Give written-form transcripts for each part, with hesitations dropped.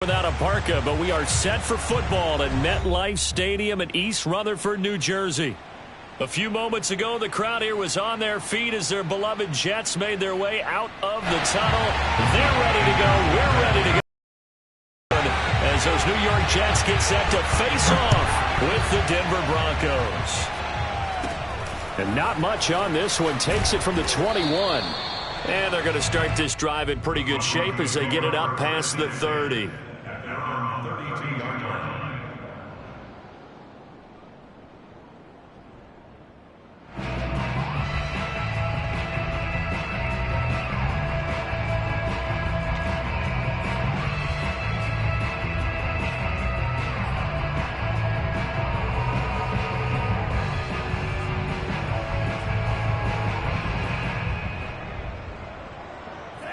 Without a parka, but we are set for football at MetLife Stadium in East Rutherford, New Jersey. A few moments ago, the crowd here was on their feet as their beloved Jets made their way out of the tunnel. They're ready to go. We're ready to go. As those New York Jets get set to face off with the Denver Broncos. And not much on this one. Takes it from the 21. And they're going to start this drive in pretty good shape as they get it up past the 30.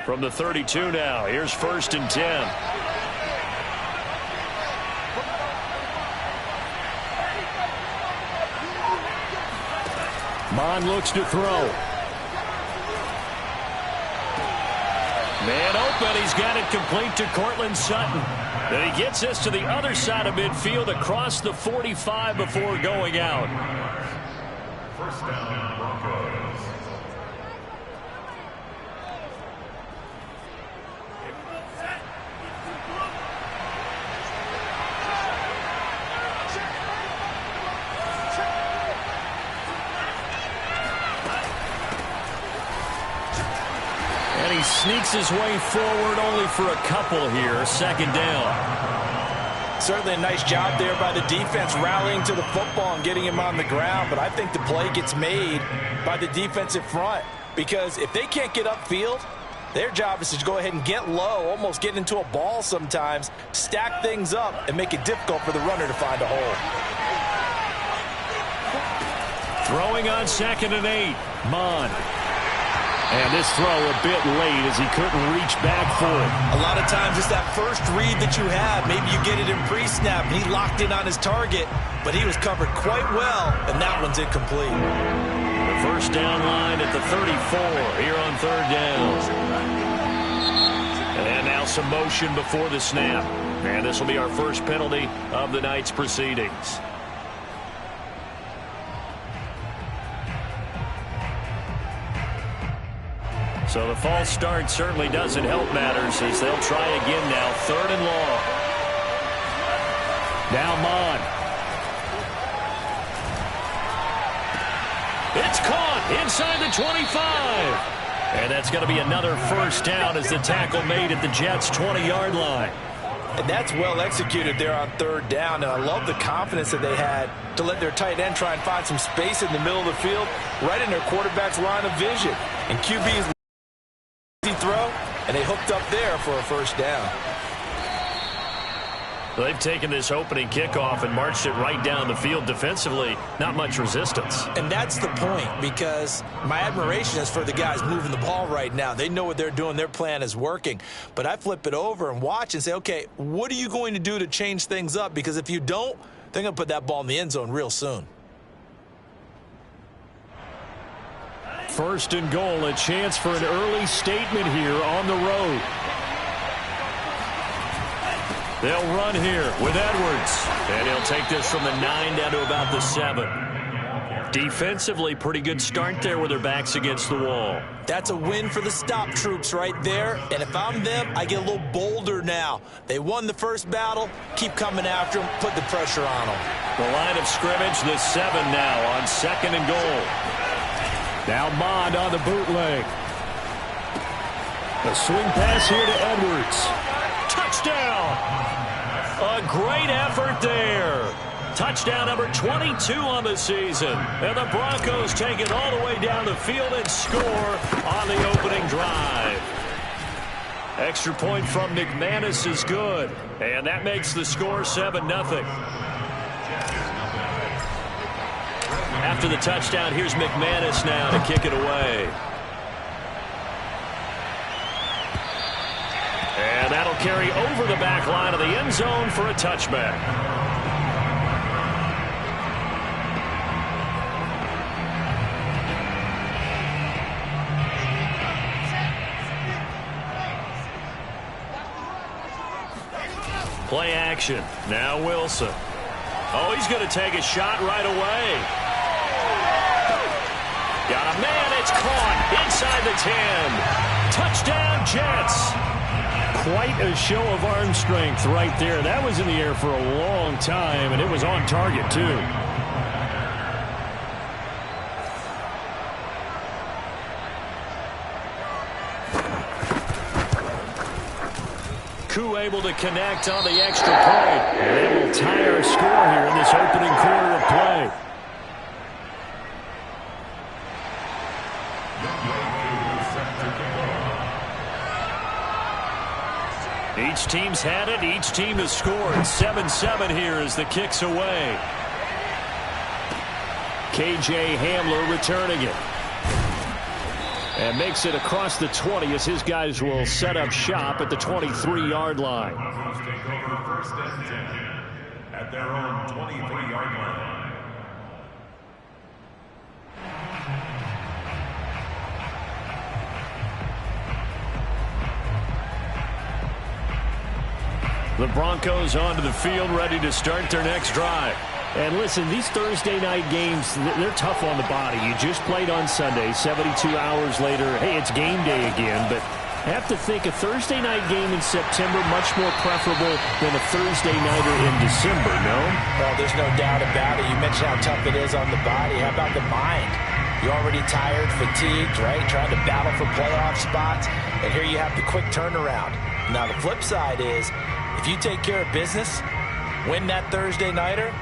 From the 32 now, here's 1st and 10. Mond looks to throw. Man open, he's got it complete to Courtland Sutton. And he gets us to the other side of midfield across the 45 before going out. First down, Broncos. And he sneaks his way forward only for a couple here. 2nd down. Certainly a nice job there by the defense rallying to the football and getting him on the ground. But I think the play gets made by the defensive front. Because if they can't get upfield, their job is to go ahead and get low, almost get into a ball sometimes, stack things up, and make it difficult for the runner to find a hole. Throwing on 2nd and 8. Mond. And this throw a bit late as he couldn't reach back for it. A lot of times it's that first read that you have. Maybe you get it in pre-snap. He locked in on his target, but he was covered quite well, and that one's incomplete. The first down line at the 34 here on 3rd down. And now some motion before the snap. And this will be our first penalty of the night's proceedings. So the false start certainly doesn't help matters as they'll try again now. 3rd and long. Now Mond. It's caught inside the 25. And that's going to be another first down as the tackle made at the Jets' 20-yard line. And that's well executed there on 3rd down. And I love the confidence that they had to let their tight end try and find some space in the middle of the field, right in their quarterback's line of vision. And QB's throw, and they hooked up there for a first down. They've taken this opening kickoff and marched it right down the field defensively. Not much resistance. And that's the point, because my admiration is for the guys moving the ball right now. They know what they're doing. Their plan is working. But I flip it over and watch and say, okay, what are you going to do to change things up? Because if you don't, they're going to put that ball in the end zone real soon. 1st and goal, a chance for an early statement here on the road. They'll run here with Edwards. And he'll take this from the 9 down to about the 7. Defensively, pretty good start there with their backs against the wall. That's a win for the stop troops right there. And if I'm them, I get a little bolder now. They won the first battle. Keep coming after them. Put the pressure on them. The line of scrimmage, the 7 now on 2nd and goal. Now Mond on the bootleg. A swing pass here to Edwards. Touchdown! A great effort there. Touchdown number 22 on the season. And the Broncos take it all the way down the field and score on the opening drive. Extra point from McManus is good. And that makes the score 7-0. After the touchdown, here's McManus now to kick it away. And that'll carry over the back line of the end zone for a touchback. Play action. Now Wilson. Oh, he's going to take a shot right away. Got a man. It's caught inside the 10. Touchdown, Jets. Quite a show of arm strength right there. That was in the air for a long time, and it was on target, too. Koo able to connect on the extra point. And they will tie our score here in this opening quarter of play. Each team's had it. Each team has scored. 7-7 here as the kick's away. KJ Hamler returning it. And makes it across the 20 as his guys will set up shop at the 23-yard line. First and 10 at their own 23-yard line. The Broncos onto the field, ready to start their next drive. And listen, these Thursday night games, they're tough on the body. You just played on Sunday, 72 hours later, hey, it's game day again. But I have to think a Thursday night game in September much more preferable than a Thursday nighter in December, no? Well, there's no doubt about it. You mentioned how tough it is on the body. How about the mind? You're already tired, fatigued, right? Trying to battle for playoff spots. And here you have the quick turnaround. Now, the flip side is, if you take care of business, win that Thursday nighter,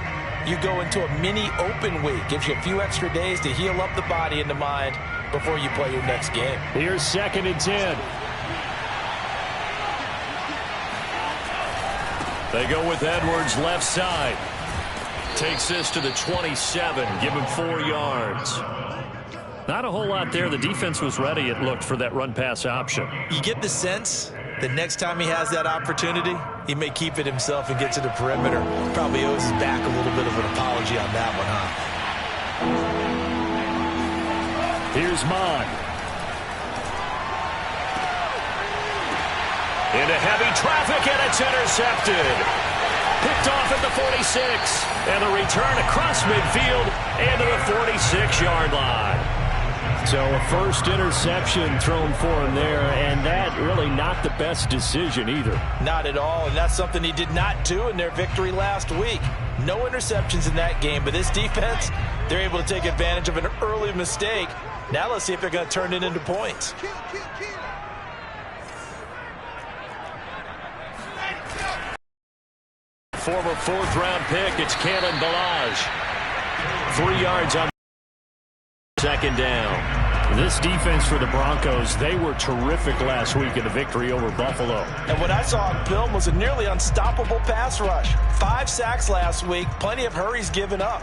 you go into a mini open week. Gives you a few extra days to heal up the body and the mind before you play your next game. Here's 2nd and 10. They go with Edwards left side. Takes this to the 27. Give him 4 yards. Not a whole lot there. The defense was ready, it looked, for that run-pass option. You get the sense that next time he has that opportunity, he may keep it himself and get to the perimeter. Probably owes his back a little bit of an apology on that one, huh? Here's Mond. Into heavy traffic, and it's intercepted. Picked off at the 46. And the return across midfield and to the 46-yard line. So a first interception thrown for him there, and that really not the best decision either. Not at all, and that's something he did not do in their victory last week. No interceptions in that game, but this defense, they're able to take advantage of an early mistake. Now let's see if they're going to turn it into points. Former 4th-round pick, it's Kalen Ballage. 3 yards on 2nd down. This defense for the Broncos, they were terrific last week in the victory over Buffalo. And what I saw on film was a nearly unstoppable pass rush. 5 sacks last week, plenty of hurries given up.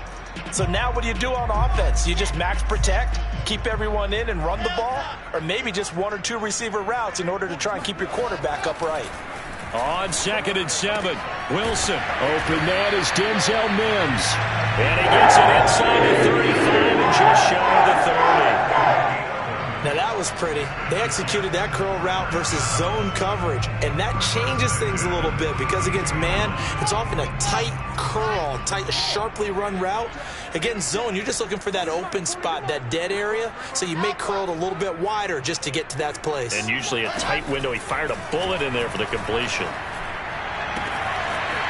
So now what do you do on offense? You just max protect, keep everyone in and run the ball? Or maybe just 1 or 2 receiver routes in order to try and keep your quarterback upright? On 2nd and 7, Wilson. Open man is Denzel Mims. And he gets it inside the 35 and just shy of the 30. Now that was pretty. They executed that curl route versus zone coverage, and that changes things a little bit because against man, it's often a tight curl, sharply run route. Against zone, you're just looking for that open spot, that dead area, so you may curl it a little bit wider just to get to that place. And usually a tight window. He fired a bullet in there for the completion.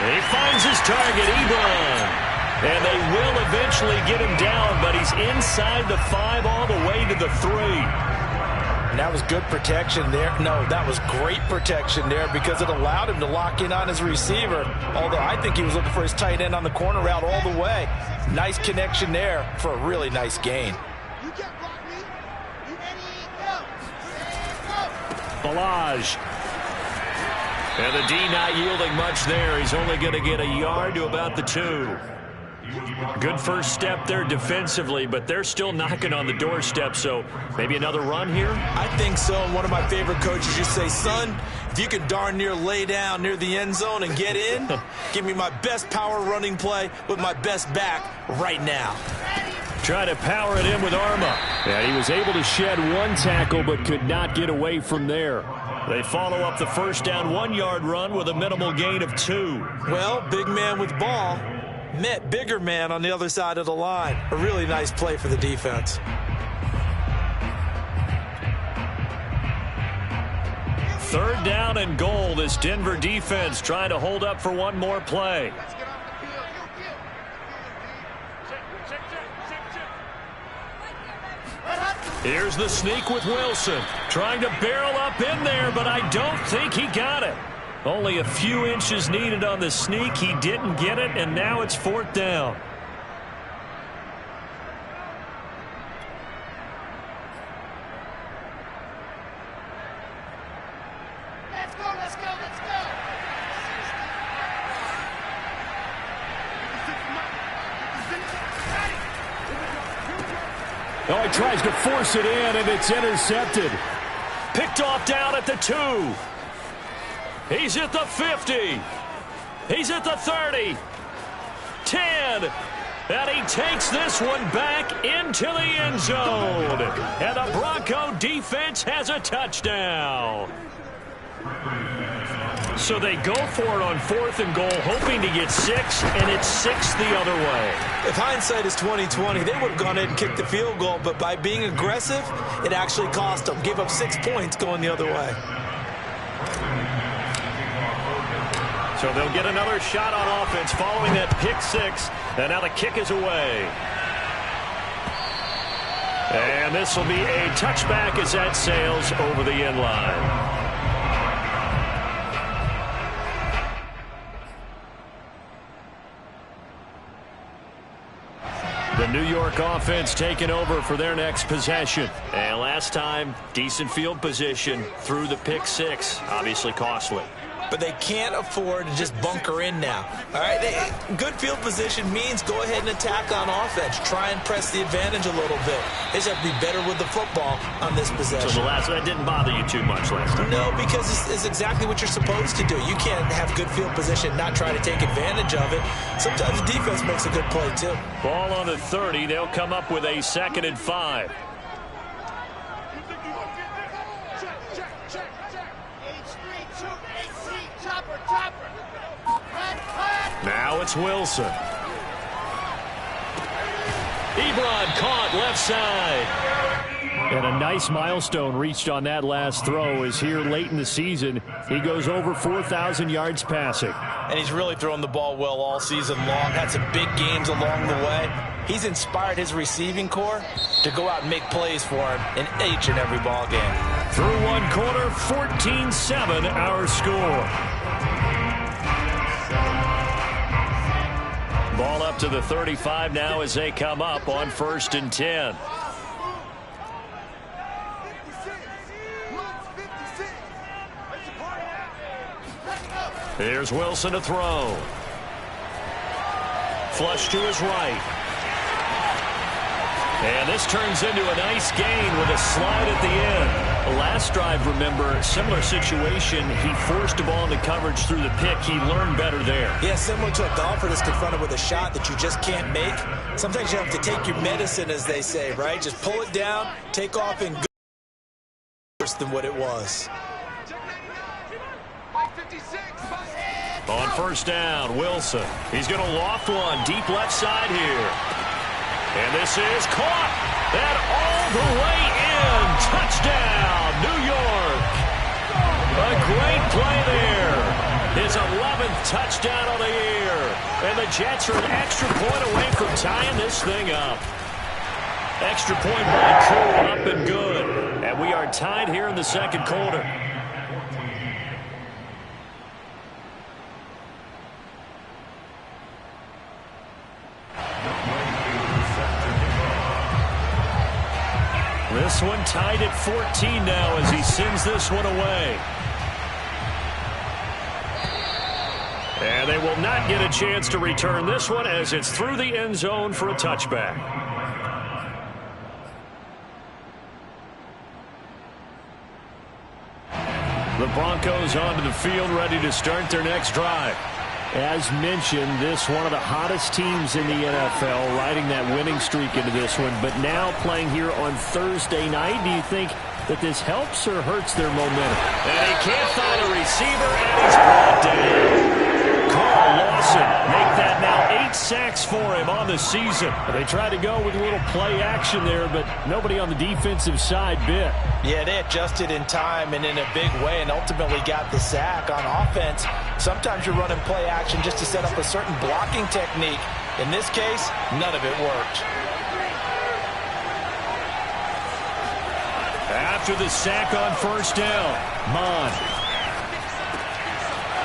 And he finds his target, Ebron. And they will eventually get him down, but he's inside the 5 all the way to the 3. And that was good protection there. No, that was great protection there because it allowed him to lock in on his receiver. Although I think he was looking for his tight end on the corner route all the way. Nice connection there for a really nice gain. Ballage. And the D not yielding much there. He's only going to get a yard to about the 2. Good first step there defensively, but they're still knocking on the doorstep, so maybe another run here? I think so, and one of my favorite coaches used to say, son, if you can darn near lay down near the end zone and get in, give me my best power running play with my best back right now. Try to power it in with Arma. Yeah, he was able to shed 1 tackle but could not get away from there. They follow up the first down 1-yard run with a minimal gain of 2. Well, big man with ball met bigger man on the other side of the line. A really nice play for the defense. Third down and goal. This Denver defense trying to hold up for one more play. Here's the sneak with Wilson. Trying to barrel up in there, but I don't think he got it. Only a few inches needed on the sneak. He didn't get it, and now it's fourth down. Let's go, let's go, let's go. Oh, he tries to force it in, and it's intercepted. Picked off down at the 2. He's at the 50. He's at the 30. 10. And he takes this one back into the end zone. And the Bronco defense has a touchdown. So they go for it on 4th and goal, hoping to get 6, and it's 6 the other way. If hindsight is 20/20, they would have gone in and kicked the field goal, but by being aggressive, it actually cost them. Gave up 6 points going the other way. So they'll get another shot on offense following that pick 6, and now the kick is away. And this will be a touchback as that sails over the end line. The New York offense taking over for their next possession. And last time, decent field position through the pick 6. Obviously costly. But they can't afford to just bunker in now. All right, good field position means go ahead and attack on offense. Try and press the advantage a little bit. They just have to be better with the football on this possession. So that didn't bother you too much last time? No, because it's exactly what you're supposed to do. You can't have good field position and not try to take advantage of it. Sometimes the defense makes a good play, too. Ball on the 30. They'll come up with a 2nd and 5. Now it's Wilson. Ebron caught left side. And a nice milestone reached on that last throw is here late in the season. He goes over 4,000 yards passing. And he's really thrown the ball well all season long. Had some big games along the way. He's inspired his receiving corps to go out and make plays for him in each and every ball game. Through one quarter, 14-7 our score. Ball up to the 35 now as they come up on 1st and 10. Here's Wilson to throw. Flush to his right. And this turns into a nice gain with a slide at the end. The last drive, remember, similar situation. He forced the ball into coverage through the pick. He learned better there. Yeah, similar to a golfer that's confronted with a shot that you just can't make. Sometimes you have to take your medicine, as they say, right? Just pull it down, take off, and go worse than what it was. On 1st down, Wilson. He's going to loft one deep left side here. And this is caught. And all the way in. Touchdown, New York. A great play there. His 11th touchdown of the year. And the Jets are an extra point away from tying this thing up. Extra point by Crew, up and good. And we are tied here in the 2nd quarter. This one tied at 14 now as he sends this one away. And they will not get a chance to return this one as it's through the end zone for a touchback. The Broncos onto the field ready to start their next drive. As mentioned, this one of the hottest teams in the NFL, riding that winning streak into this one, but now playing here on Thursday night. Do you think that this helps or hurts their momentum. And he can't find a receiver, and he's brought down. Carl Lawson make that now 8 sacks for him on the season. They tried to go with a little play action there, but nobody on the defensive side bit. Yeah, they adjusted in time and in a big way and ultimately got the sack. On offense, sometimes you're running play action just to set up a certain blocking technique. In this case, none of it worked. After the sack on first down, Mond.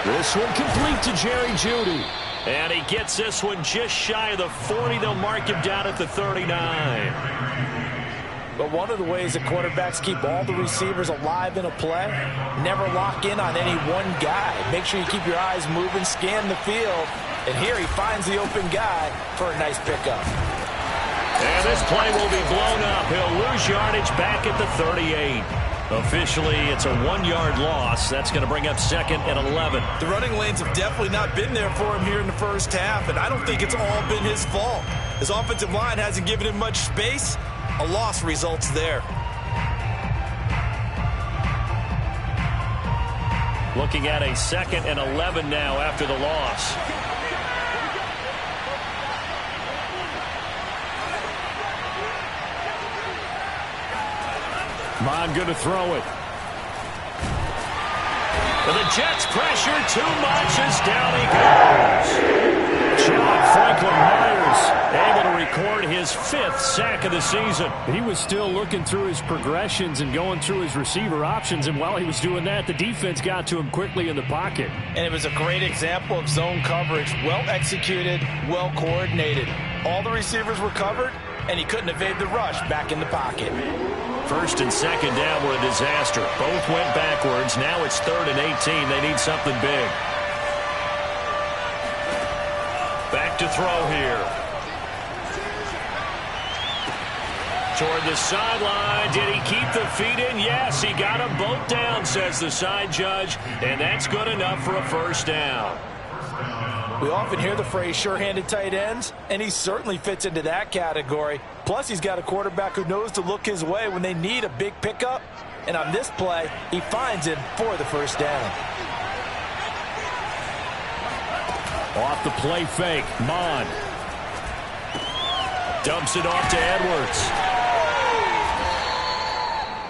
This one complete to Jerry Jeudy. And he gets this one just shy of the 40. They'll mark him down at the 39. But one of the ways that quarterbacks keep all the receivers alive in a play, never lock in on any one guy. Make sure you keep your eyes moving, scan the field. And here he finds the open guy for a nice pickup. And this play will be blown up. He'll lose yardage back at the 38. Officially, it's a 1-yard loss. That's going to bring up 2nd and 11. The running lanes have definitely not been there for him here in the first half, and I don't think it's all been his fault. His offensive line hasn't given him much space. A loss results there. Looking at a 2nd and 11 now after the loss. Mond going to throw it. And the Jets pressure too much as down he goes. John Franklin Myers able to record his 5th sack of the season. He was still looking through his progressions and going through his receiver options, and while he was doing that, the defense got to him quickly in the pocket. And it was a great example of zone coverage. Well executed, well coordinated. All the receivers were covered, and he couldn't evade the rush back in the pocket. 1st and 2nd down were a disaster. Both went backwards. Now it's 3rd and 18. They need something big. Back to throw here. Toward the sideline. Did he keep the feet in? Yes, he got them both down, says the side judge. And that's good enough for a first down. We often hear the phrase sure-handed tight ends, and he certainly fits into that category. Plus, he's got a quarterback who knows to look his way when they need a big pickup. And on this play, he finds him for the first down. Off the play fake, Mond. Dumps it off to Edwards.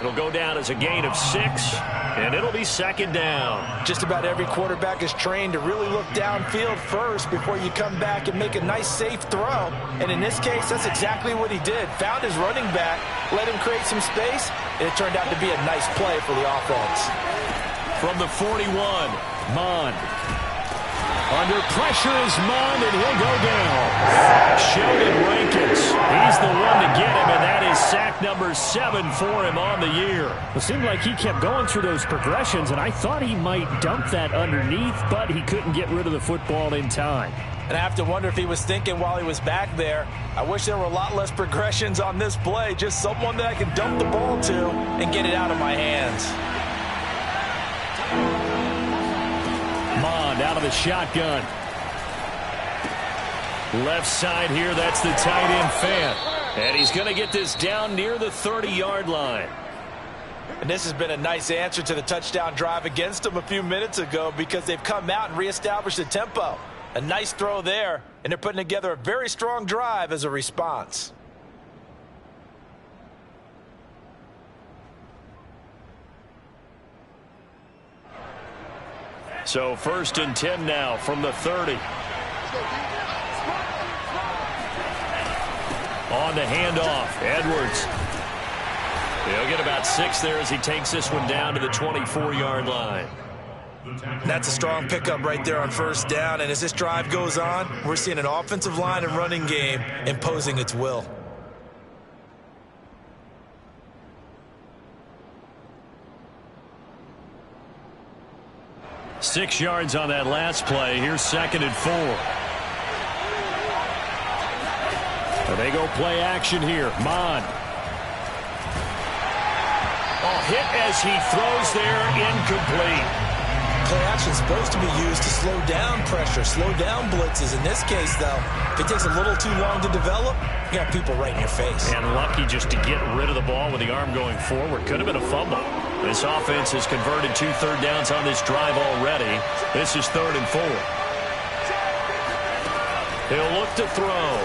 It'll go down as a gain of 6, and it'll be 2nd down. Just about every quarterback is trained to really look downfield first before you come back and make a nice, safe throw. And in this case, that's exactly what he did. Found his running back, let him create some space, and it turned out to be a nice play for the offense. From the 41, Mond. Under pressure is Mond, and he'll go down. Sheldon Rankins, he's the one to get him, and that is sack number 7 for him on the year. It seemed like he kept going through those progressions, and I thought he might dump that underneath, but he couldn't get rid of the football in time. And I have to wonder if he was thinking while he was back there, I wish there were a lot less progressions on this play, just someone that I can dump the ball to and get it out of my hands. Mond out of the shotgun. Left side here, that's the tight end Fant. And he's going to get this down near the 30-yard line. And this has been a nice answer to the touchdown drive against them a few minutes ago because they've come out and reestablished the tempo. A nice throw there, and they're putting together a very strong drive as a response. So 1st and 10 now from the 30. On the handoff, Edwards. He'll get about 6 there as he takes this one down to the 24-yard line. That's a strong pickup right there on first down, and as this drive goes on, we're seeing an offensive line and running game imposing its will. Six yards on that last play. Here's 2nd and 4. They go play action here. Mond. Oh, hit as he throws there, incomplete. play action is supposed to be used to slow down pressure, slow down blitzes. In this case, though, if it takes a little too long to develop, you got people right in your face. And lucky just to get rid of the ball with the arm going forward. Could have been a fumble. This offense has converted 2 third downs on this drive already. This is 3rd and 4. He'll look to throw.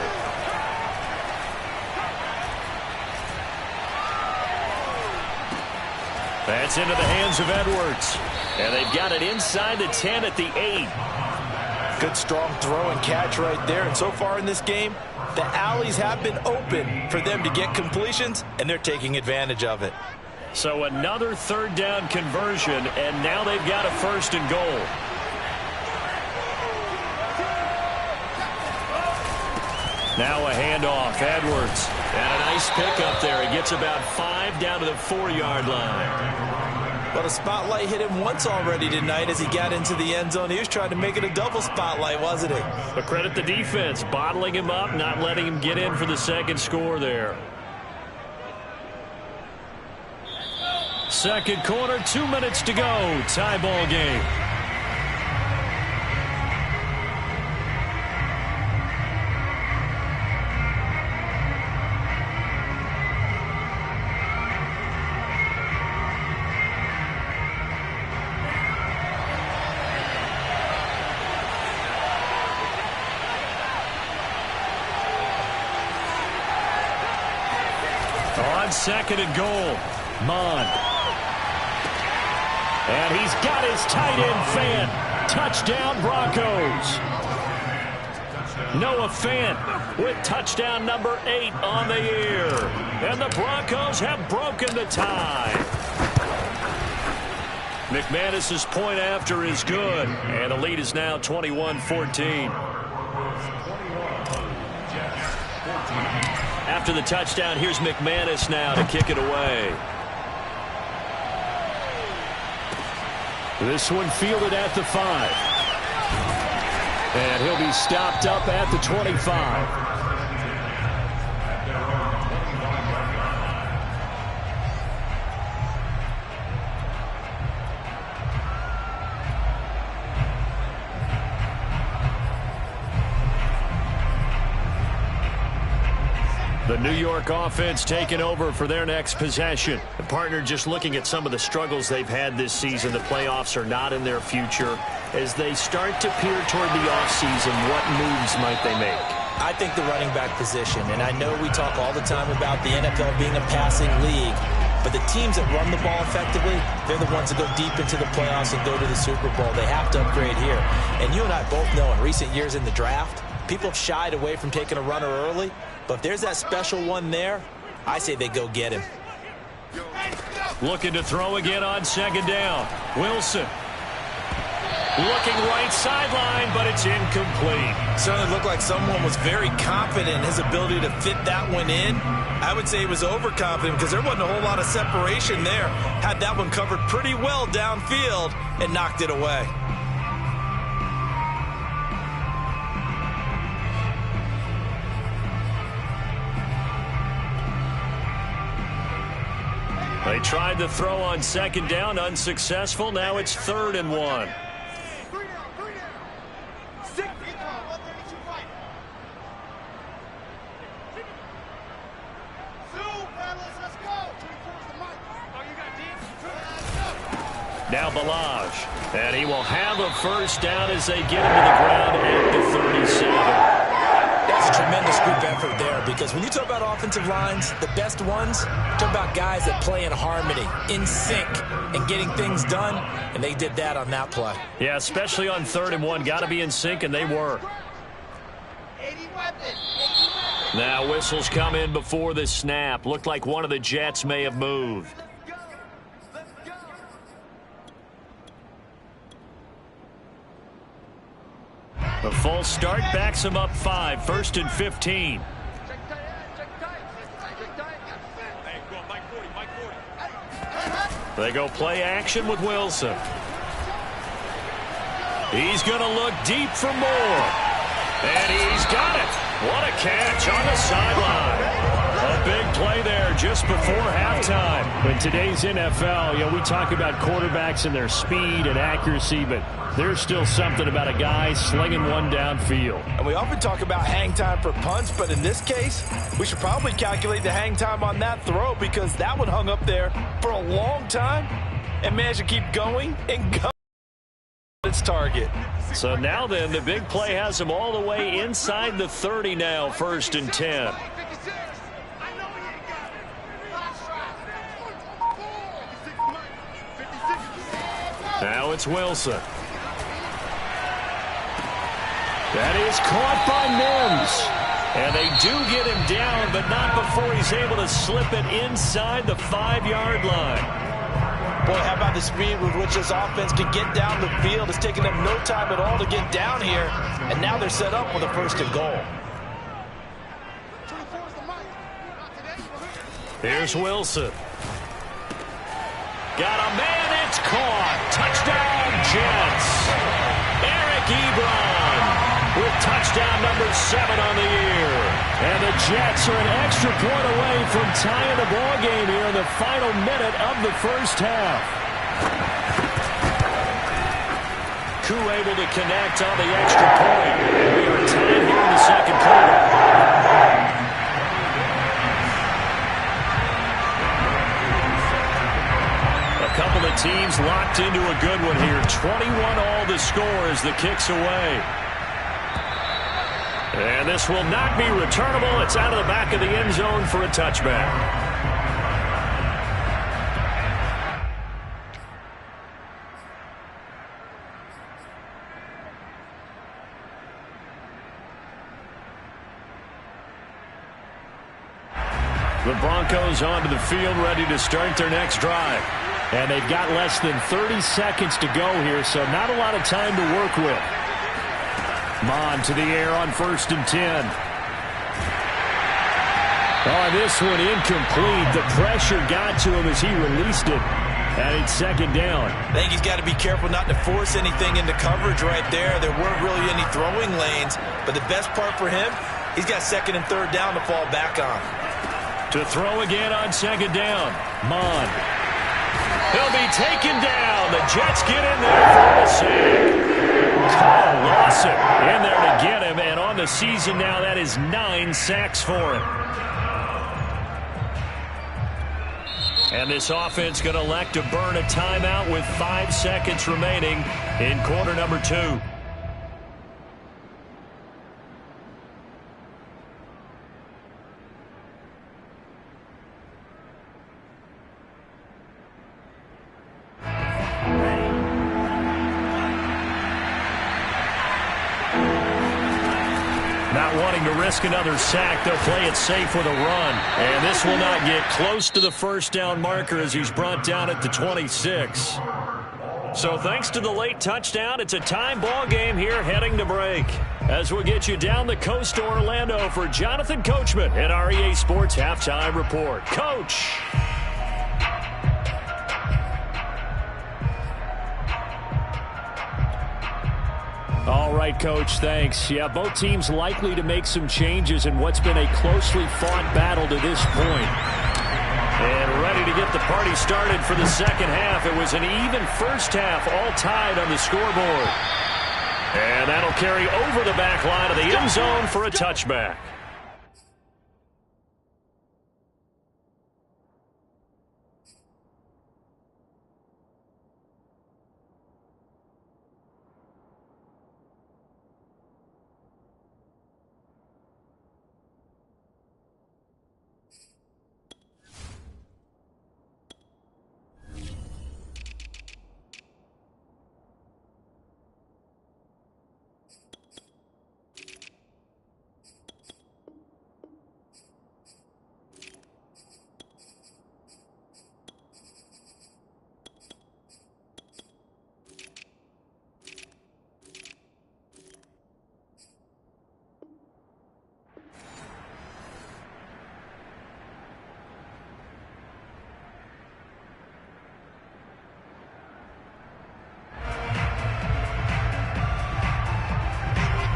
That's into the hands of Edwards. And they've got it inside the 10 at the 8. Good strong throw and catch right there. And so far in this game, the alleys have been open for them to get completions, and they're taking advantage of it. So another 3rd down conversion, and now they've got a 1st and goal. Now a handoff, Edwards. And a nice pickup there. He gets about 5 down to the 4-yard line. Well, the spotlight hit him once already tonight as he got into the end zone. He was trying to make it a double spotlight, wasn't he? But credit the defense, bottling him up, not letting him get in for the 2nd score there. 2nd quarter, 2 minutes to go. Tie ball game. On 2nd and goal, Mond. And he's got his tight end fan. Touchdown Broncos. Noah Fant with touchdown number 8 on the year. And the Broncos have broken the tie. McManus's point after is good. And the lead is now 21-14. After the touchdown, here's McManus now to kick it away. This one fielded at the 5. And he'll be stopped up at the 25. The New York offense taking over for their next possession. The partner just looking at some of the struggles they've had this season. The playoffs are not in their future. As they start to peer toward the offseason, what moves might they make? I think the running back position, and I know we talk all the time about the NFL being a passing league, but the teams that run the ball effectively, they're the ones that go deep into the playoffs and go to the Super Bowl. They have to upgrade here. And you and I both know in recent years in the draft, people have shied away from taking a runner early. But if there's that special one there, I say they go get him. Looking to throw again on 2nd down. Wilson. Looking right sideline, but it's incomplete. Certainly looked like someone was very confident in his ability to fit that one in. I would say he was overconfident because there wasn't a whole lot of separation there. Had that one covered pretty well downfield and knocked it away. They tried to throw on 2nd down, unsuccessful. Now it's 3rd and 1. Now Balaj. And he will have a 1st down as they get him to the ground at the 37. That's a tremendous group effort there because when you talk about offensive lines, the best ones, talk about guys that play in harmony, in sync, and getting things done, and they did that on that play. Yeah, especially on 3rd and 1. Got to be in sync, and they were. Now whistles come in before the snap. Looked like one of the Jets may have moved. The full start backs him up 5. 1st and 15. They go play action with Wilson. He's going to look deep for more. And he's got it. What a catch on the sideline. A big play there just before halftime. In today's NFL, we talk about quarterbacks and their speed and accuracy, but there's still something about a guy slinging one downfield. And we often talk about hang time for punts, but in this case, we should probably calculate the hang time on that throw because that one hung up there for a long time and managed to keep going and going its target. So now then, the big play has him all the way inside the 30 now, 1st and 10. Now it's Wilson. That is caught by Mims. And they do get him down, but not before he's able to slip it inside the 5-yard line. Boy, how about the speed with which this offense can get down the field? It's taken them no time at all to get down here, and now they're set up with a 1st and goal. Here's Wilson. Got a man, it's caught. Touchdown, Jets. Eric Ebron with touchdown number 7 on the year. And the Jets are an extra point away from tying the ball game here in the final minute of the 1st half. Koo able to connect on the extra point. And we are tied here in the 2nd quarter. A couple of teams locked into a good one here. 21-all the score as the kick's away. And this will not be returnable. It's out of the back of the end zone for a touchback. The Broncos onto the field ready to start their next drive. And they've got less than 30 seconds to go here, so not a lot of time to work with. Mon to the air on 1st and 10. Oh, this one incomplete. The pressure got to him as he released it. And it's 2nd down. I think he's got to be careful not to force anything into coverage right there. There weren't really any throwing lanes. But the best part for him, he's got 2nd and 3rd down to fall back on. To throw again on 2nd down. Mon. He'll be taken down. The Jets get in there for the sack. Carl Lawson in there to get him. And on the season now, that is 9 sacks for him. And this offense going to elect to burn a timeout with 5 seconds remaining in quarter number 2. Not wanting to risk another sack, they'll play it safe with a run. And this will not get close to the 1st down marker as he's brought down at the 26. So thanks to the late touchdown, it's a tie ball game here heading to break. As we'll get you down the coast to Orlando for Jonathan Coachman at our EA Sports Halftime Report. Coach! All right, Coach, thanks. Yeah, both teams likely to make some changes in what's been a closely fought battle to this point. And ready to get the party started for the 2nd half. It was an even 1st half, all tied on the scoreboard. And that'll carry over the back line of the end zone for a touchback.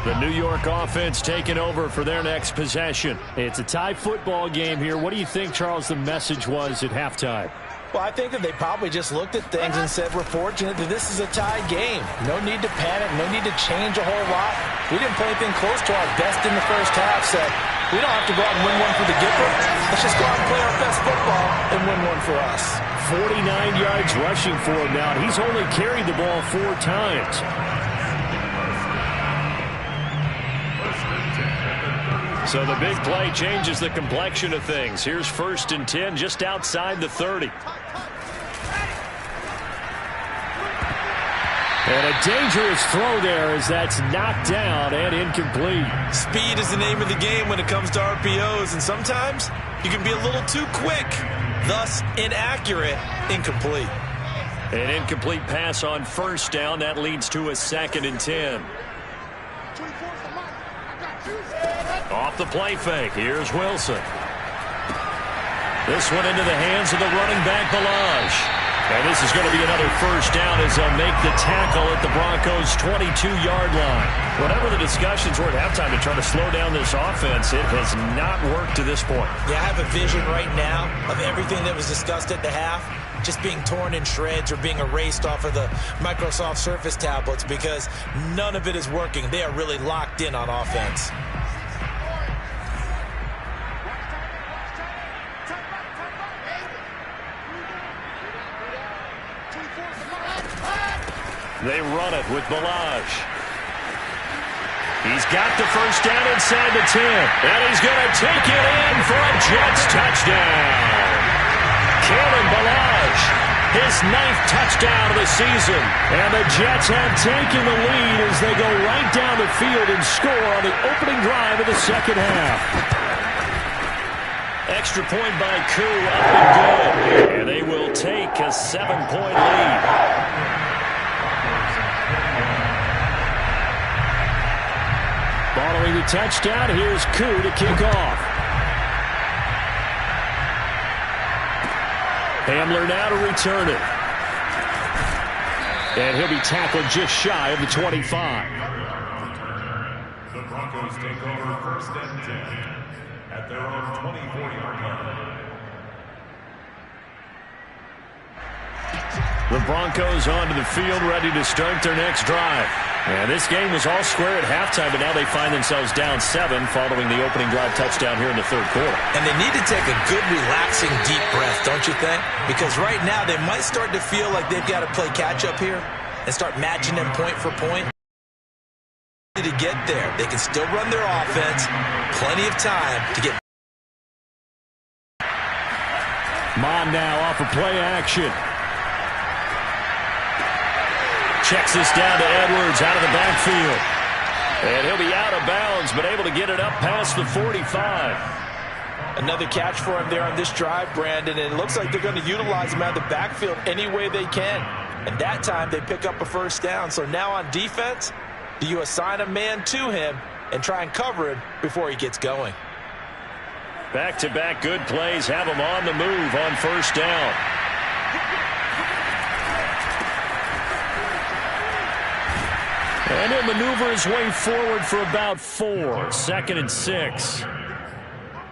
The New York offense taking over for their next possession. It's a tie football game here. What do you think, Charles, the message was at halftime? Well, I think that they probably just looked at things and said, we're fortunate that this is a tie game. No need to panic, no need to change a whole lot. We didn't play anything close to our best in the first half, so we don't have to go out and win one for the Gipper. Let's just go out and play our best football and win one for us. 49 yards rushing for him now. He's only carried the ball 4 times. So the big play changes the complexion of things. Here's 1st and 10 just outside the 30. And a dangerous throw there as that's knocked down and incomplete. Speed is the name of the game when it comes to RPOs, and sometimes you can be a little too quick, thus inaccurate, incomplete. An incomplete pass on 1st down. That leads to a 2nd and 10. Off the play fake. Here's Wilson. This one into the hands of the running back, Ballage. And this is going to be another 1st down as they'll make the tackle at the Broncos' 22-yard line. Whatever the discussions were at halftime to try to slow down this offense, it has not worked to this point. Yeah, I have a vision right now of everything that was discussed at the half just being torn in shreds or being erased off of the Microsoft Surface tablets because none of it is working. They are really locked in on offense. They run it with Ballage. He's got the 1st down inside the 10. And he's going to take it in for a Jets touchdown. Kalen Ballage, his 9th touchdown of the season. And the Jets have taken the lead as they go right down the field and score on the opening drive of the 2nd half. Extra point by Koo, up and good. And they will take a 7-point lead. Following the touchdown, here's Koo to kick off. Hamler now to return it. And he'll be tackled just shy of the 25. The Broncos take over 1st and 10 at their own 24-yard line. The Broncos onto the field, ready to start their next drive. And this game was all square at halftime, but now they find themselves down 7 following the opening drive touchdown here in the 3rd quarter. And they need to take a good, relaxing, deep breath, don't you think? Because right now they might start to feel like they've got to play catch-up here and start matching them point for point. To get there, they can still run their offense. Plenty of time to get. Mon now off of play action. Checks this down to Edwards out of the backfield. And he'll be out of bounds, but able to get it up past the 45. Another catch for him there on this drive, Brandon, and it looks like they're going to utilize him out of the backfield any way they can. And that time they pick up a 1st down. So now on defense, do you assign a man to him and try and cover him before he gets going? Back-to-back good plays have him on the move on 1st down. And he'll maneuver his way forward for about 4. 2nd and 6.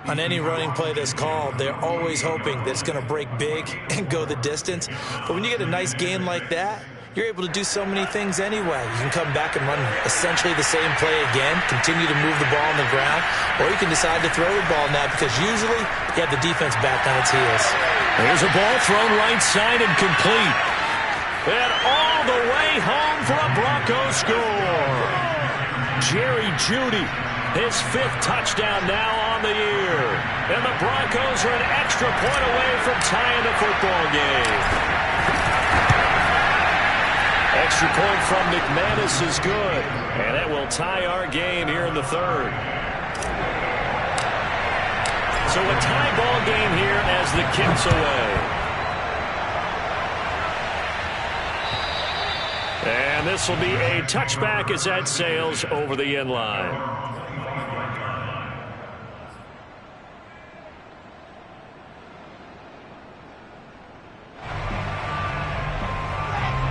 On any running play that's called, they're always hoping that it's going to break big and go the distance. But when you get a nice gain like that, you're able to do so many things anyway. You can come back and run essentially the same play again, continue to move the ball on the ground, or you can decide to throw the ball now because usually you have the defense back on its heels. There's a ball thrown right side and complete. And all the way home for a Broncos score. Jerry Jeudy, his 5th touchdown now on the year. And the Broncos are an extra point away from tying the football game. Extra point from McManus is good. And that will tie our game here in the 3rd. So a tie ball game here as the kick's away. And this will be a touchback as that sails over the end line.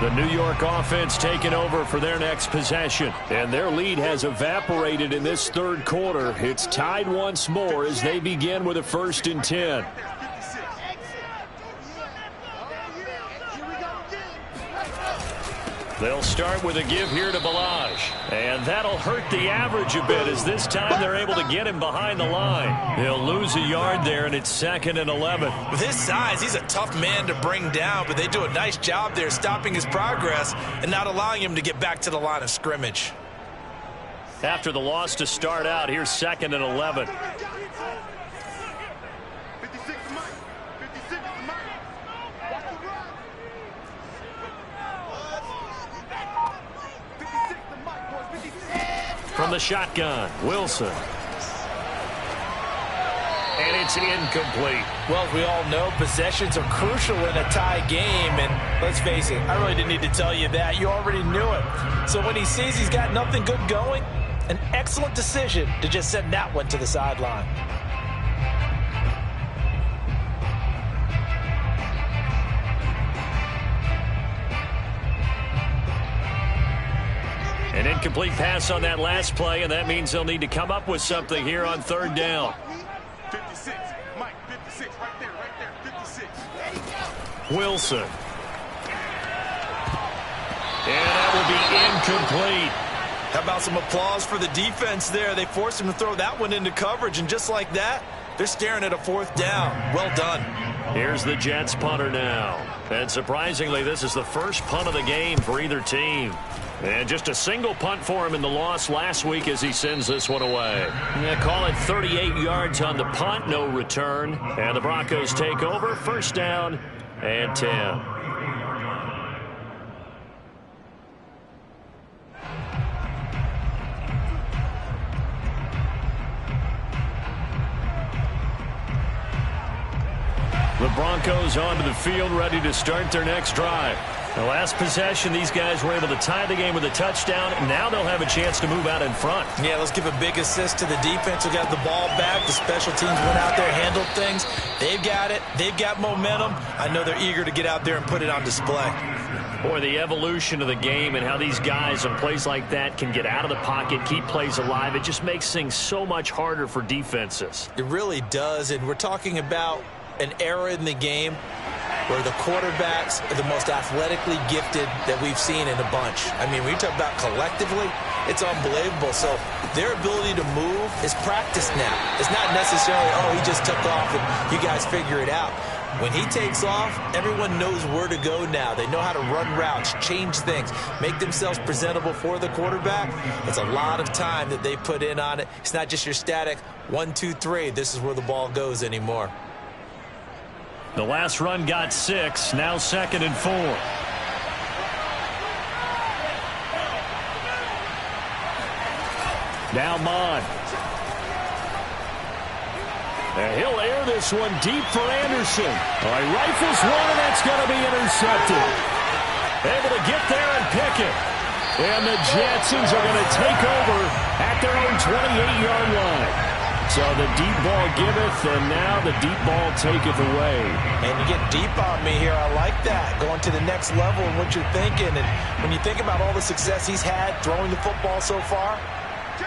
The New York offense taking over for their next possession. And their lead has evaporated in this third quarter. It's tied once more as they begin with a 1st and 10. They'll start with a give here to Balaj. And that'll hurt the average a bit as this time they're able to get him behind the line. They'll lose a yard there, and it's 2nd and 11. With his size, he's a tough man to bring down, but they do a nice job there stopping his progress and not allowing him to get back to the line of scrimmage. After the loss to start out, here's 2nd and 11. From the shotgun, Wilson. And it's incomplete. Well, as we all know, possessions are crucial in a tie game. And let's face it, I really didn't need to tell you that. You already knew it. So when he sees he's got nothing good going, an excellent decision to just send that one to the sideline. An incomplete pass on that last play, and that means they'll need to come up with something here on 3rd down. 56, Mike, 56, right there, 56. Wilson. And that will be incomplete. How about some applause for the defense there? They forced him to throw that one into coverage, and just like that, they're staring at a 4th down. Well done. Here's the Jets punter now. And surprisingly, this is the first punt of the game for either team. And just a single punt for him in the loss last week as he sends this one away. Yeah, call it 38 yards on the punt, no return. And the Broncos take over, 1st down and 10. The Broncos onto the field, ready to start their next drive. The last possession, these guys were able to tie the game with a touchdown, and now they'll have a chance to move out in front. Yeah, let's give a big assist to the defense who got the ball back. The special teams went out there, handled things. They've got it. They've got momentum. I know they're eager to get out there and put it on display. Boy, the evolution of the game and how these guys on plays like that can get out of the pocket, keep plays alive, it just makes things so much harder for defenses. It really does, and we're talking about an era in the game where the quarterbacks are the most athletically gifted that we've seen in a bunch. I mean, when you talk about collectively, it's unbelievable. So their ability to move is practiced now. It's not necessarily, oh, he just took off and you guys figure it out. When he takes off, everyone knows where to go now. They know how to run routes, change things, make themselves presentable for the quarterback. It's a lot of time that they put in on it. It's not just your static 1, 2, 3. This is where the ball goes anymore. The last run got 6, now 2nd and 4. Now Mond. And he'll air this one deep for Anderson. He rifles one, and that's going to be intercepted. Able to get there and pick it. And the Jetsons are going to take over at their own 28-yard line. So the deep ball giveth, and now the deep ball taketh away. And you get deep on me here. I like that. Going to the next level and what you're thinking. And when you think about all the success he's had throwing the football so far,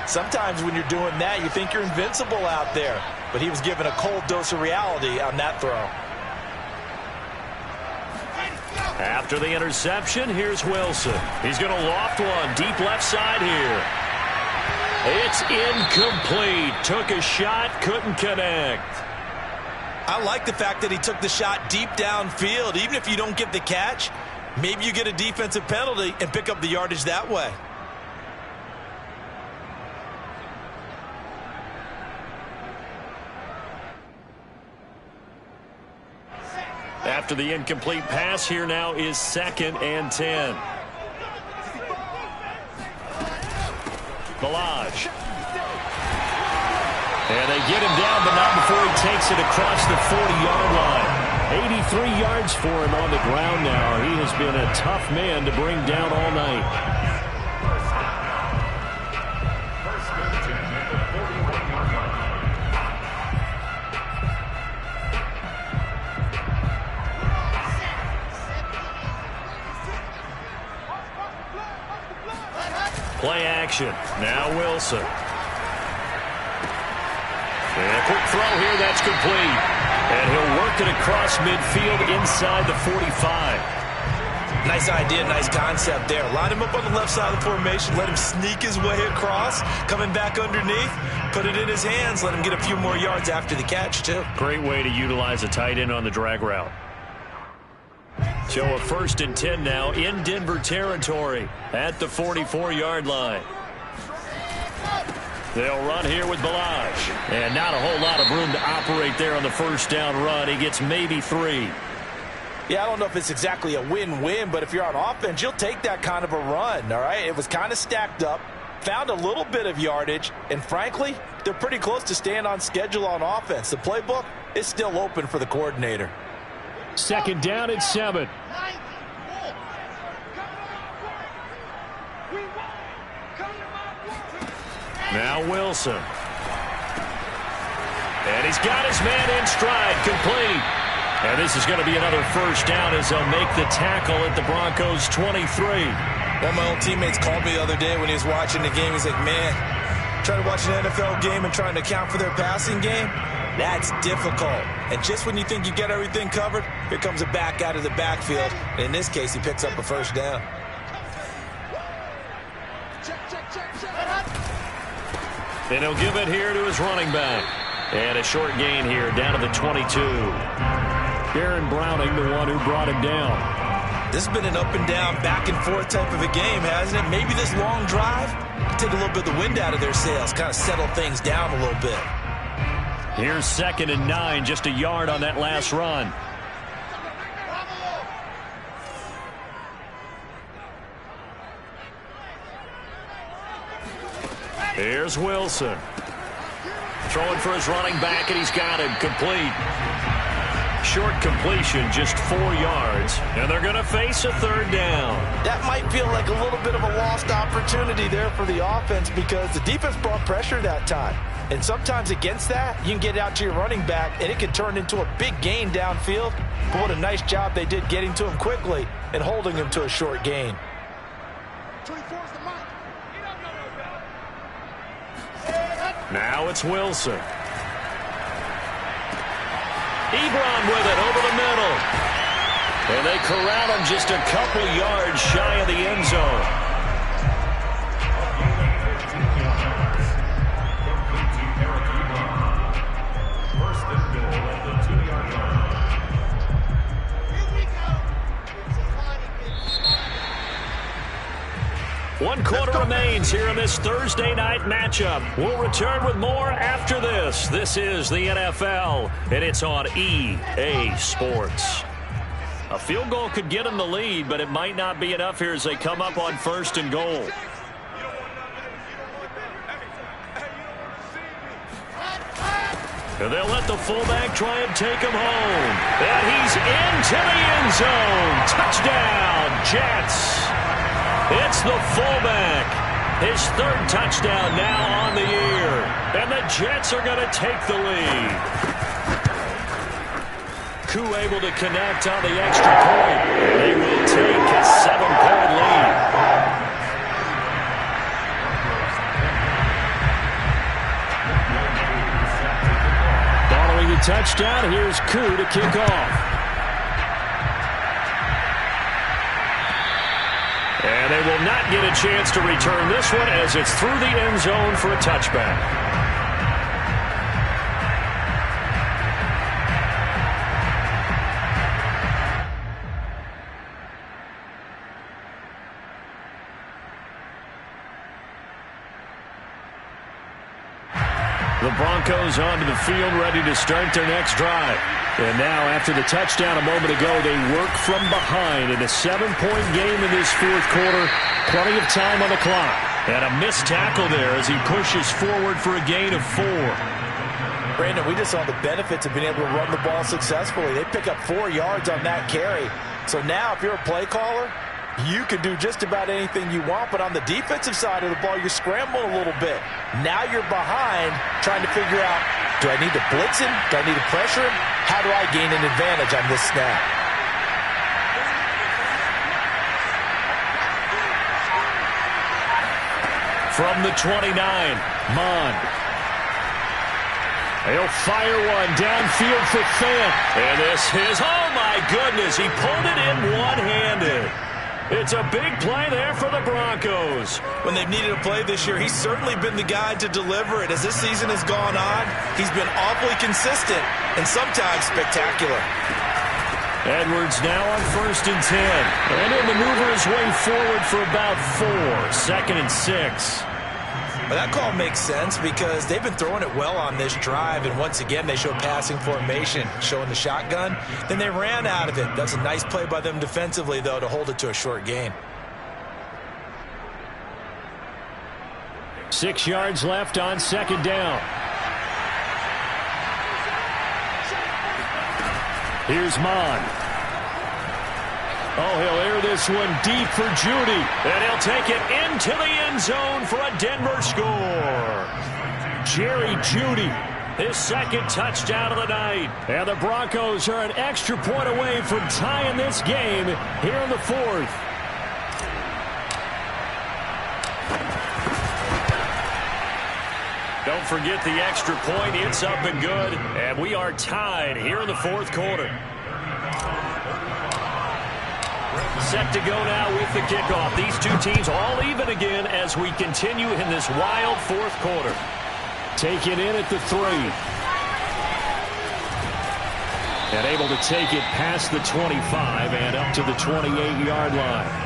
sometimes when you're doing that, you think you're invincible out there. But he was given a cold dose of reality on that throw. After the interception, here's Wilson. He's going to loft one deep left side here. It's incomplete. Took a shot, couldn't connect. I like the fact that he took the shot deep downfield. Even if you don't get the catch, maybe you get a defensive penalty and pick up the yardage that way. After the incomplete pass, here now is 2nd and 10. Balaj. And they get him down, but not before he takes it across the 40-yard line. 83 yards for him on the ground now. He has been a tough man to bring down all night. Play action. Now Wilson. And a quick throw here. That's complete. And he'll work it across midfield inside the 45. Nice idea, nice concept there. Line him up on the left side of the formation. Let him sneak his way across. Coming back underneath. Put it in his hands. Let him get a few more yards after the catch, too. Great way to utilize a tight end on the drag route. So a 1st and 10 now in Denver territory at the 44-yard line. They'll run here with Ballage. And not a whole lot of room to operate there on the first down run. He gets maybe 3. Yeah, I don't know if it's exactly a win-win, but if you're on offense, you'll take that kind of a run, all right? It was kind of stacked up, found a little bit of yardage, and frankly, they're pretty close to staying on schedule on offense. The playbook is still open for the coordinator. 2nd down and 7. Now Wilson. And he's got his man in stride, complete. And this is going to be another first down as they'll make the tackle at the Broncos' 23. One of my old teammates called me the other day when he was watching the game. He's like, man, trying to watch an NFL game and trying to account for their passing game, that's difficult. And just when you think you get everything covered, here comes a back out of the backfield. And in this case, he picks up a first down. And he'll give it here to his running back. And a short gain here down to the 22. Aaron Browning, the one who brought him down. This has been an up and down, back and forth type of a game, hasn't it? Maybe this long drive can take a little bit of the wind out of their sails, kind of settle things down a little bit. Here's 2nd and 9, just a yard on that last run. Here's Wilson. Throwing for his running back, and he's got him complete. Short completion, just 4 yards. And they're going to face a 3rd down. That might feel like a little bit of a lost opportunity there for the offense because the defense brought pressure that time. And sometimes against that, you can get out to your running back, and it can turn into a big gain downfield. But what a nice job they did getting to him quickly and holding him to a short gain. 24 is the mark. Now it's Wilson. Ebron with it over the middle. And they corral him just a couple yards shy of the end zone. First and goal at the 2-yard line. Here we go. 1 quarter remains here in this Thursday night matchup. We'll return with more after this. This is the NFL, and it's on EA Sports. A field goal could get them the lead, but it might not be enough here as they come up on 1st and goal. And they'll let the fullback try and take him home. And he's into the end zone. Touchdown, Jets. It's the fullback. His 3rd touchdown now on the year. And the Jets are going to take the lead. Koo able to connect on the extra point. They will take a 7-point lead. Following the touchdown, here's Koo to kick off. And they will not get a chance to return this one as it's through the end zone for a touchback. The Broncos onto the field, ready to start their next drive. And now, after the touchdown a moment ago, they work from behind in a 7-point game in this 4th quarter. Plenty of time on the clock. And a missed tackle there as he pushes forward for a gain of 4. Brandon, we just saw the benefits of being able to run the ball successfully. They pick up 4 yards on that carry. So now, if you're a play caller, you can do just about anything you want, but on the defensive side of the ball, you scramble a little bit. Now you're behind trying to figure out, do I need to blitz him? Do I need to pressure him? How do I gain an advantage on this snap? From the 29, Mond. He'll fire one downfield for Fant. And this is, oh my goodness, he pulled it in one-handed. It's a big play there for the Broncos. When they've needed a play this year, he's certainly been the guy to deliver it. As this season has gone on, he's been awfully consistent and sometimes spectacular. Edwards now on 1st and 10. And he'll maneuver his way forward for about 4. 2nd and 6. But that call makes sense because they've been throwing it well on this drive, and once again they show passing formation, showing the shotgun. Then they ran out of it. That's a nice play by them defensively, though, to hold it to a short gain. 6 yards left on 2nd down. Here's Mond. Oh, he'll air this one deep for Jeudy. And he'll take it into the end zone for a Denver score. Jerry Jeudy. His 2nd touchdown of the night. And the Broncos are an extra point away from tying this game here in the 4th. Don't forget the extra point. It's up and good. And we are tied here in the 4th quarter. Set to go now with the kickoff. These two teams all even again as we continue in this wild 4th quarter. Take it in at the 3. And able to take it past the 25 and up to the 28-yard line.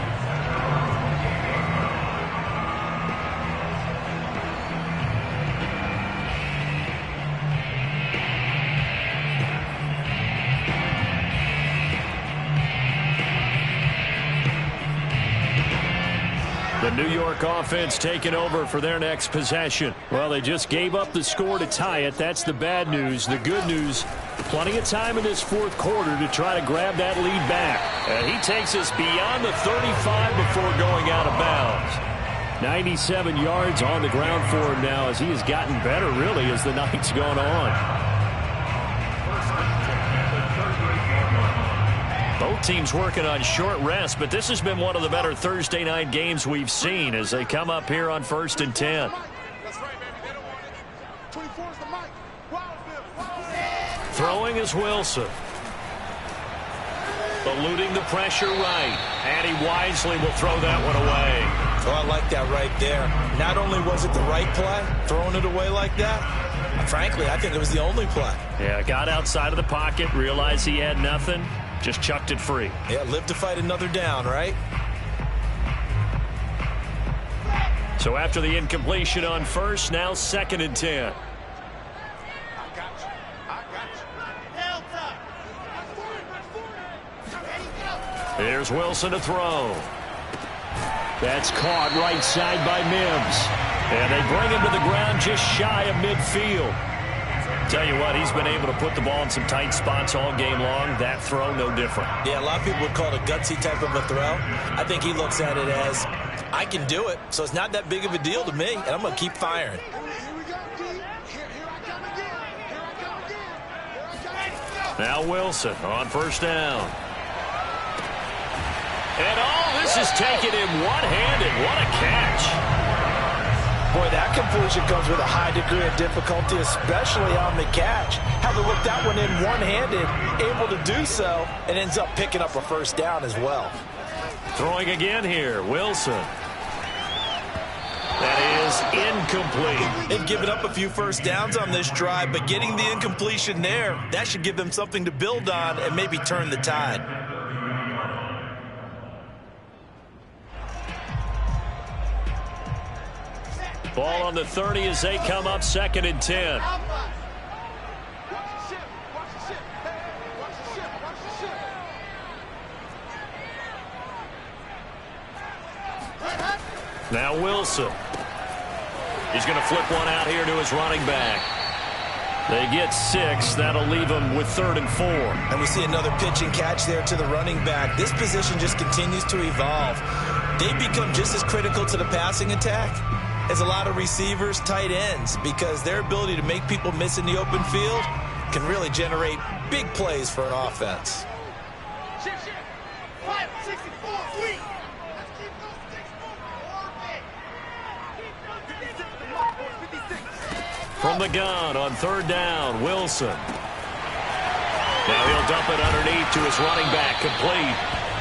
The New York offense taking over for their next possession. Well, they just gave up the score to tie it. That's the bad news. The good news, plenty of time in this 4th quarter to try to grab that lead back. And he takes us beyond the 35 before going out of bounds. 97 yards on the ground for him now as he has gotten better, really, as the night's gone on. Both teams working on short rest, but this has been one of the better Thursday night games we've seen as they come up here on 1st and 10. Throwing is Wilson. Eluding the pressure right. And he wisely will throw that one away. Oh, I like that right there. Not only was it the right play, throwing it away like that, frankly, I think it was the only play. Yeah, got outside of the pocket, realized he had nothing. Just chucked it free. Yeah, live to fight another down, right? So after the incompletion on 1st, now 2nd and 10. Here's Wilson to throw. That's caught right side by Mims. And they bring him to the ground just shy of midfield. Tell you what, he's been able to put the ball in some tight spots all game long. That throw, no different. Yeah, a lot of people would call it a gutsy type of a throw. I think he looks at it as, I can do it, so it's not that big of a deal to me, and I'm going to keep firing. Now Wilson on 1st down. And this is taken him one-handed. What a catch. Boy, that completion comes with a high degree of difficulty, especially on the catch. Had to look that one in one-handed, able to do so, and ends up picking up a 1st down as well. Throwing again here, Wilson. That is incomplete. They've given up a few 1st downs on this drive, but getting the incompletion there, that should give them something to build on and maybe turn the tide. Ball on the 30 as they come up 2nd and 10. Now Wilson. He's going to flip one out here to his running back. They get 6. That'll leave them with 3rd and 4. And we see another pitch and catch there to the running back. This position just continues to evolve. They become just as critical to the passing attack as a lot of receivers, tight ends, because their ability to make people miss in the open field can really generate big plays for an offense. From the gun on third down, Wilson. Now he'll dump it underneath to his running back, complete.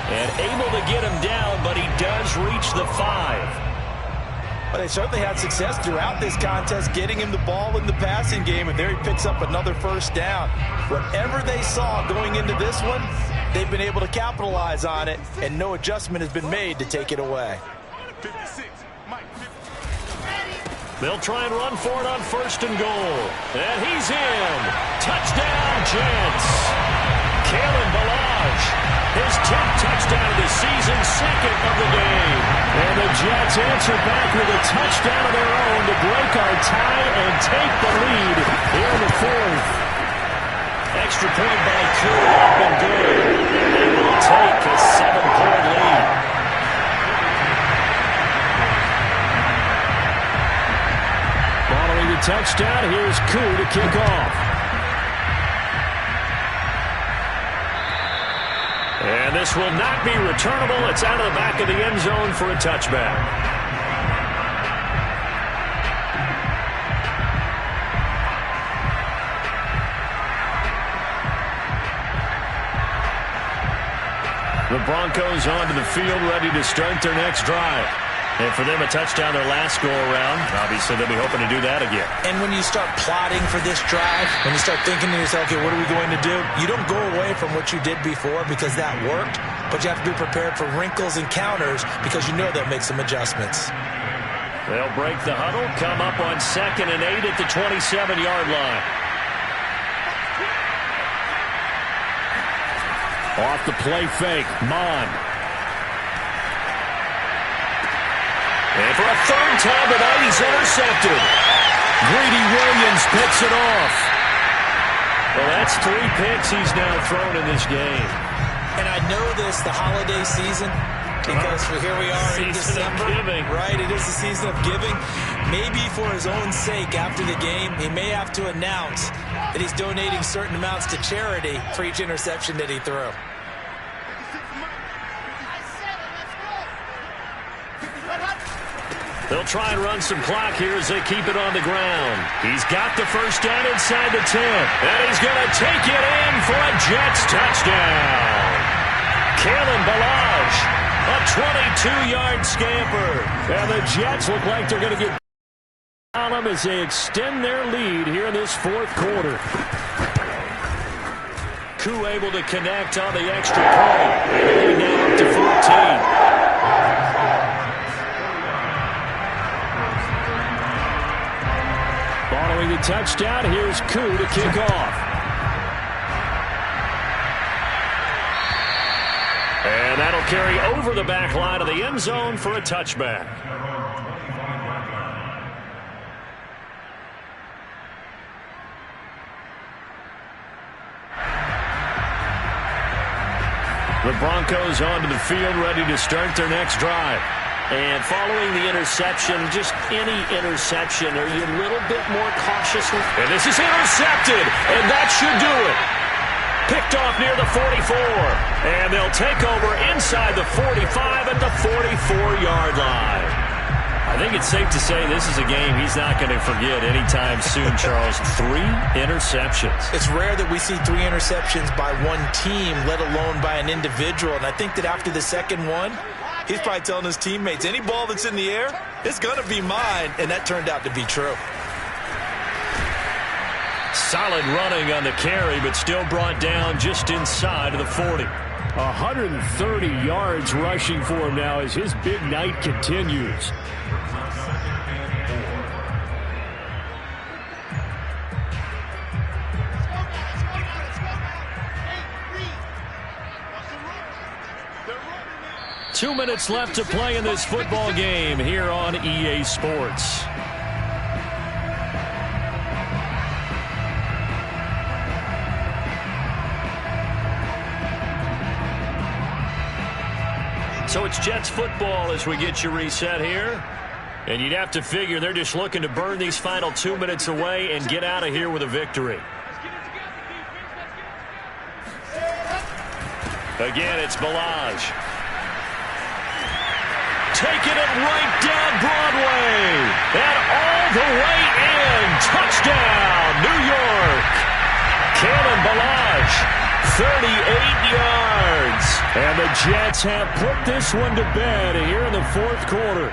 And able to get him down, but he does reach the 5. But they certainly had success throughout this contest, getting him the ball in the passing game, and there he picks up another first down. Whatever they saw going into this one, they've been able to capitalize on it, and no adjustment has been made to take it away. 56, Mike. They'll try and run for it on first and goal. And he's in. Touchdown, Jets. Kalen Ballage, his 10th touchdown of the season, second of the game. And the Jets answer back with a touchdown of their own to break our tie and take the lead here in the fourth. Extra point by Koo, up and good. They will take a 7-point lead. Following the touchdown, here's Koo to kick off. And this will not be returnable. It's out of the back of the end zone for a touchback. The Broncos onto the field, ready to start their next drive. And for them, a touchdown their last go-around. Obviously, they'll be hoping to do that again. And when you start plotting for this drive, when you start thinking to yourself, okay, what are we going to do? You don't go away from what you did before because that worked, but you have to be prepared for wrinkles and counters because you know they'll make some adjustments. They'll break the huddle, come up on 2nd and 8 at the 27-yard line. Off the play fake, Mon. And for a third time tonight, he's intercepted. Greedy Williams picks it off. Well, that's 3 picks he's now thrown in this game. And I know this, the holiday season, because here we are in December. Right, it is the season of giving. Maybe for his own sake, after the game, he may have to announce that he's donating certain amounts to charity for each interception that he threw. They'll try and run some clock here as they keep it on the ground. He's got the first down inside the 10. And he's going to take it in for a Jets touchdown. Kalen Ballage, a 22-yard scamper. And the Jets look like they're going to get on them as they extend their lead here in this fourth quarter. Koo able to connect on the extra point. And now up to 14. Following the touchdown, here's Koo to kick off. And that'll carry over the back line of the end zone for a touchback. The Broncos onto the field, ready to start their next drive. And following the interception, just any interception, are you a little bit more cautious? And this is intercepted, and that should do it. Picked off near the 44, and they'll take over inside the 45 at the 44-yard line. I think it's safe to say this is a game he's not going to forget anytime soon, Charles. 3 interceptions. It's rare that we see 3 interceptions by one team, let alone by an individual. And I think that after the second one, he's probably telling his teammates, any ball that's in the air, it's going to be mine. And that turned out to be true. Solid running on the carry, but still brought down just inside of the 40. 130 yards rushing for him now as his big night continues. Two minutes left to play in this football game here on EA Sports. So it's Jets football as we get you reset here. And you'd have to figure they're just looking to burn these final 2 minutes away and get out of here with a victory. Again, it's Ballage. Taking it right down Broadway. And all the way in. Touchdown. yards. And the Jets have put this one to bed here in the fourth quarter.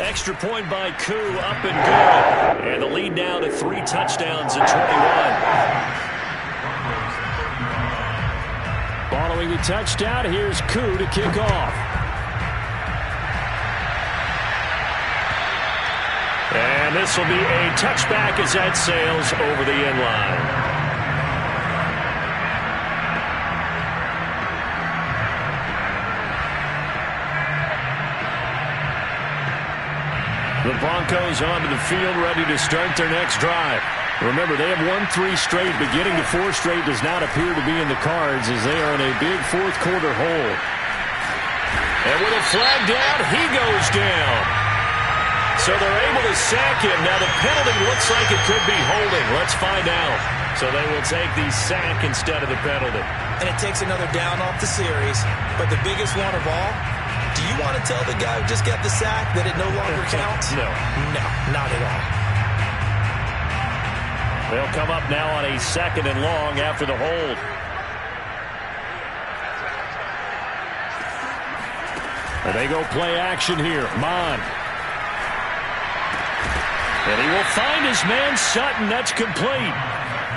Extra point by Koo, up and good. And the lead now to 3 touchdowns at 21. Following the touchdown, here's Koo to kick off. And this will be a touchback as that sails over the end line. The Broncos onto the field, ready to start their next drive. Remember, they have won 3 straight, but getting to 4 straight does not appear to be in the cards as they are in a big fourth quarter hole. And with a flag down, he goes down. So they're able to sack him. Now the penalty looks like it could be holding. Let's find out. So they will take the sack instead of the penalty. And it takes another down off the series. But the biggest one of all, do you want to tell the guy who just got the sack that it no longer counts? No. No, not at all. They'll come up now on a 2nd and long after the hold. And they go play action here. Mond. And he will find his man Sutton. That's complete.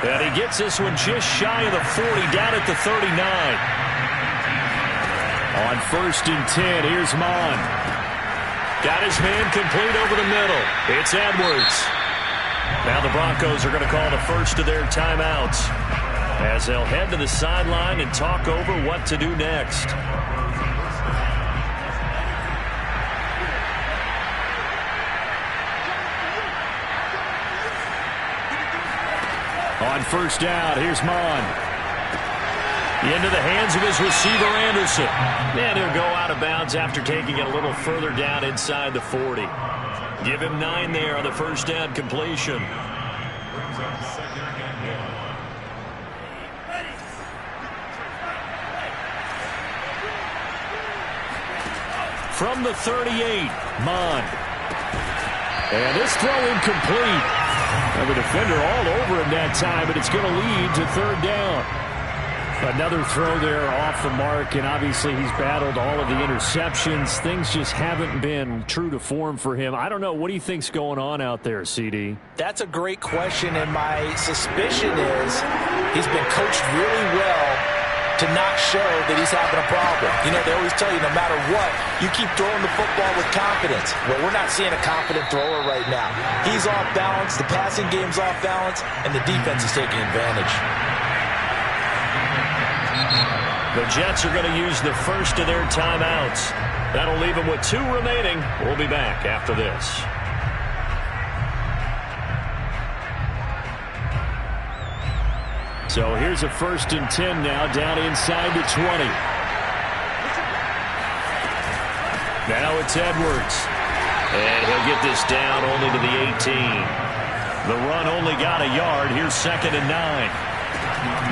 And he gets this one just shy of the 40, down at the 39. On 1st and 10, here's Mond. Got his man complete over the middle. It's Edwards. Now the Broncos are going to call the first of their timeouts as they'll head to the sideline and talk over what to do next. On 1st down, here's Mond. Into the hands of his receiver, Anderson. And he'll go out of bounds after taking it a little further down inside the 40. Give him 9 there on the 1st down completion. From the 38, Mond. And this throw incomplete. And the defender all over him that time, but it's going to lead to 3rd down. Another throw there off the mark, and obviously he's battled all of the interceptions. Things just haven't been true to form for him. I don't know. What do you think's going on out there, CD? That's a great question, and my suspicion is he's been coached really well to not show that he's having a problem. You know, they always tell you no matter what, you keep throwing the football with confidence. Well, we're not seeing a confident thrower right now. He's off balance, the passing game's off balance, and the defense is taking advantage. The Jets are going to use the first of their timeouts. That'll leave them with 2 remaining. We'll be back after this. So here's a 1st and 10 now, down inside the 20. Now it's Edwards. And he'll get this down only to the 18. The run only got a yard. Here's 2nd and 9.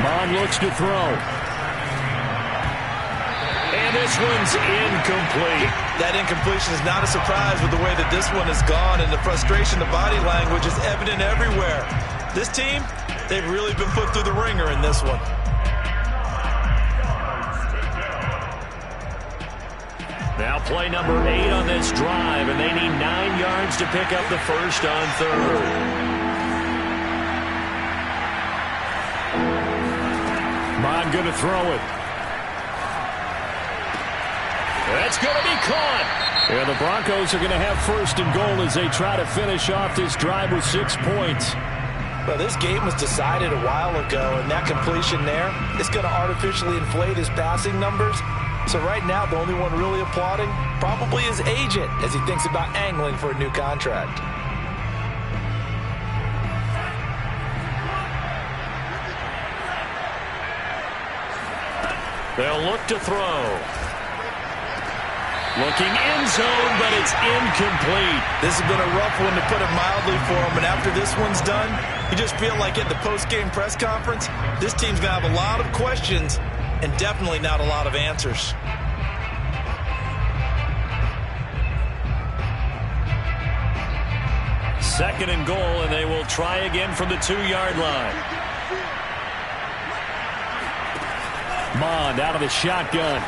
Mond looks to throw. And this one's incomplete. That incompletion is not a surprise with the way that this one has gone, and the frustration, the body language is evident everywhere. This team, they've really been put through the ringer in this one. Now play number 8 on this drive, and they need 9 yards to pick up the first on 3rd. Mond going to throw it. That's going to be caught. And the Broncos are going to have 1st and goal as they try to finish off this drive with 6 points. Well, this game was decided a while ago, and that completion there is going to artificially inflate his passing numbers. So right now, the only one really applauding probably his agent as he thinks about angling for a new contract. They'll look to throw. Looking end zone, but it's incomplete. This has been a rough one, to put it mildly, for him. And after this one's done, you just feel like at the post-game press conference, this team's going to have a lot of questions and definitely not a lot of answers. 2nd and goal, and they will try again from the 2-yard line. Mond out of the shotgun.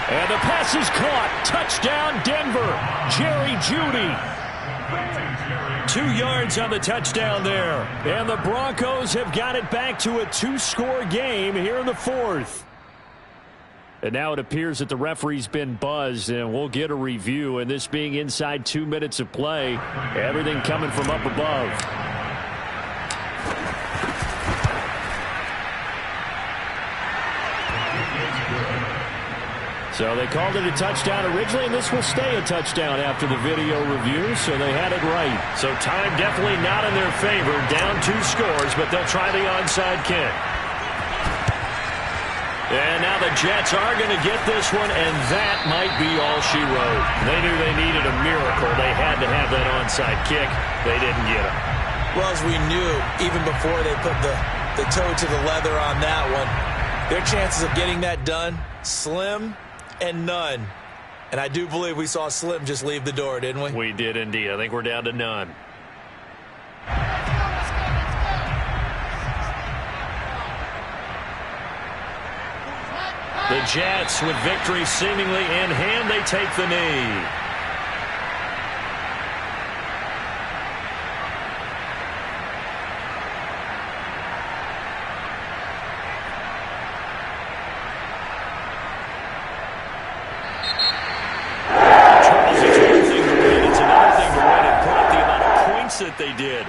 And the pass is caught. Touchdown, Denver. Jerry Jeudy. 2 yards on the touchdown there. And the Broncos have got it back to a 2-score game here in the 4th. And now it appears that the referee's been buzzed, and we'll get a review. And this being inside 2 minutes of play, everything coming from up above. So they called it a touchdown originally, and this will stay a touchdown after the video review, so they had it right. So time definitely not in their favor. Down 2 scores, but they'll try the onside kick. And now the Jets are going to get this one, and that might be all she wrote. They knew they needed a miracle. They had to have that onside kick. They didn't get it. Well, as we knew, even before they put the toe to the leather on that one, their chances of getting that done, slim and none. And I do believe we saw Slim just leave the door, didn't we? We did indeed. I think we're down to none. The Jets, with victory seemingly in hand, they take the knee. Charles, it's one thing to win. It's another thing to win and put up the amount of points that they did.